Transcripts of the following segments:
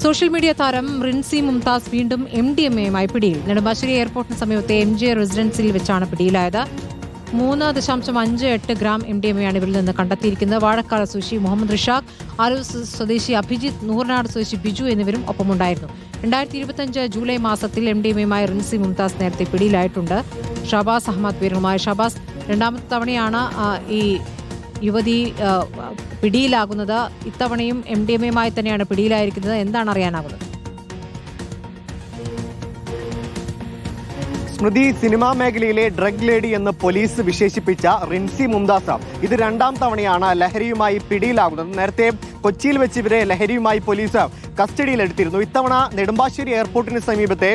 Social media താരം റിൻസി മുംതാസ് വീണ്ടും MDMA-യുമായി പിടിയിൽ. നെടുമ്പാശ്ശേരി എയർപോർട്ടിന് സമീപത്തെ MJ റെസിഡൻസിയിൽ വെച്ചാണ് പിടിയിലായത്. 3.58 ഗ്രാം MDMA-യാണ് ഇവരിൽ നിന്ന് കണ്ടെത്തിയിരിക്കുന്നത്. വാഴക്കാല സ്വദേശി മുഹമ്മദ് റിഷാഖ്, ആലൂർ സ്വദേശി അഭിജിത്ത്, നൂറിനാട് സ്വദേശി ബിജു എന്നിവരും ഒപ്പമുണ്ടായിരുന്നു. 2025 ജൂലൈ മാസത്തിൽ MDMA-യുമായി റിൻസി മുംതാസ് നേരത്തെ പിടിയിലായിട്ടുണ്ട്. ഷബാസ് അഹമ്മദ് പേരുമായി. ഷബാസ്, രണ്ടാമത്തെ തവണയാണ് ഈ യുവതി പിടിയിലാകുന്നത്. ഇത്തവണയും MDMA-യുമായി തന്നെയാണ് പിടിയിലായിരിക്കുന്നത്. എന്താണ് അറിയാനാകുന്നത്? സ്മൃതി, സിനിമാ മേഖലയിലെ ഡ്രഗ് ലേഡി എന്ന് പോലീസ് വിശേഷിപ്പിച്ച റിൻസി മുംതാസ് ഇത് രണ്ടാം തവണയാണ് ലഹരിയുമായി പിടിയിലാകുന്നത്. നേരത്തെ കൊച്ചിയിൽ വെച്ച് ഇവരെ ലഹരിയുമായി പോലീസ് കസ്റ്റഡിയിലെടുത്തിരുന്നു. ഇത്തവണ നെടുമ്പാശ്ശേരി എയർപോർട്ടിന് സമീപത്തെ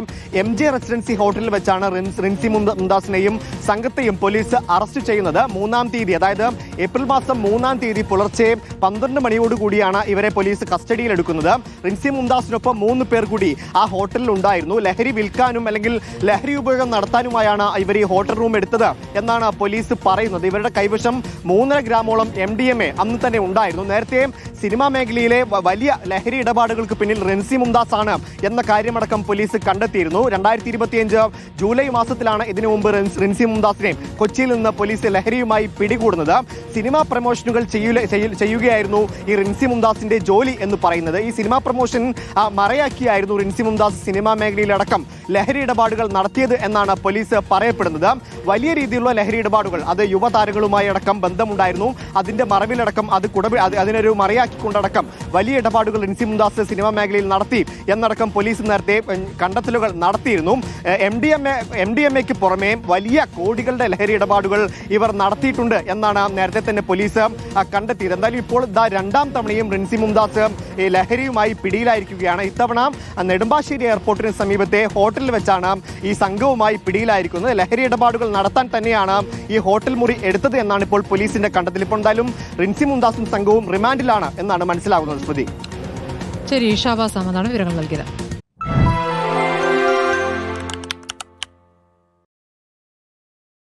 MJ റെസിഡൻസി ഹോട്ടലിൽ വെച്ചാണ് റിൻസി മുംതാസിനെയും സംഘത്തെയും പോലീസ് അറസ്റ്റ് ചെയ്യുന്നത്. 3-ാം തീയതി, അതായത് ഏപ്രിൽ മാസം 3-ാം തീയതി പുലർച്ചെ 12 മണിയോടുകൂടിയാണ് ഇവരെ പോലീസ് കസ്റ്റഡിയിലെടുക്കുന്നത്. റിൻസി മുംതാസിനൊപ്പം 3 പേർ കൂടി ആ ഹോട്ടലിൽ ഉണ്ടായിരുന്നു. ലഹരി വിൽക്കാനും അല്ലെങ്കിൽ ലഹരി ഉപയോഗം നടത്താനുമായാണ് ഇവർ ഈ ഹോട്ടൽ റൂം എടുത്തത് എന്നാണ് പോലീസ് പറയുന്നത്. ഇവരുടെ കൈവശം 3.5 ഗ്രാമോളം MDMA അന്ന് തന്നെ ഉണ്ടായിരുന്നു. നേരത്തെ സിനിമാ മേഖലയിലെ വലിയ ലഹരി ഇടപാടുകൾക്ക് പിന്നിൽ റിൻസി മുംതാസ് ആണ് എന്ന കാര്യമടക്കം പോലീസ് കണ്ടെത്തിയിരുന്നു. 2025 ജൂലൈ മാസത്തിലാണ് ഇതിനു മുമ്പ് റിൻസി മുംതാസിനെ കൊച്ചിയിൽ നിന്ന് പോലീസ് ലഹരിയുമായി പിടികൂടുന്നത്. സിനിമാ പ്രമോഷനുകൾ ചെയ്യുകയായിരുന്നു ഈ റിൻസി മുംതാസിന്റെ ജോലി എന്ന് പറയുന്നത്. ഈ സിനിമാ പ്രമോഷൻ മറയാക്കിയായിരുന്നു റിൻസി മുംതാസ് സിനിമാ മേഖലയിലടക്കം ലഹരി ഇടപാടുകൾ നടത്തിയത് എന്നാണ് പോലീസ് പറയപ്പെടുന്നത്. വലിയ രീതിയിലുള്ള ലഹരി ഇടപാടുകൾ അത് യുവതാരങ്ങളുമായി അടക്കം ബന്ധമുണ്ടായിരുന്നു. അതിന്റെ മറവിലടക്കം അതിനൊരു മറയാക്കിക്കൊണ്ടടക്കം വലിയ ഇടപാടുകൾ റിൻസി മുംതാസ് സിനിമാ മേഖലയിൽ നടത്തി എന്നടക്കം പോലീസ് നേരത്തെ കണ്ടെത്തലുകൾ നടത്തിയിരുന്നു. MDMA-ക്ക് പുറമെ വലിയ കോടികളുടെ ലഹരി ഇടപാടുകൾ ഇവർ നടത്തിയിട്ടുണ്ട് എന്നാണ് നേരത്തെ തന്നെ പോലീസ് കണ്ടെത്തിയത്. എന്തായാലും ഇപ്പോൾ രണ്ടാം തവണയും റിൻസി മുംതാസ് ലഹരിയുമായി പിടിയിലായിരിക്കുകയാണ്. ഇത്തവണ നെടുമ്പാശ്ശേരി എയർപോർട്ടിന് സമീപത്തെ ഹോട്ടലിൽ വെച്ചാണ് ഈ സംഘവുമായി പിടിയിലായിരിക്കുന്നത്. ലഹരി ഇടപാടുകൾ നടത്താൻ തന്നെയാണ് ഈ ഹോട്ടൽ മുറി എടുത്തത് എന്നാണ് ഇപ്പോൾ പോലീസിന്റെ കണ്ടെത്തൽ. ഇപ്പോൾ എന്തായാലും റിൻസി മുംതാസും സംഘവും റിമാൻഡിലാണ് എന്നാണ് മനസ്സിലാകുന്നത്. സ്മൃതി, ശരി. ഷാബാസ് അഹമ്മദാണ് വിവരങ്ങൾ നൽകിയത്.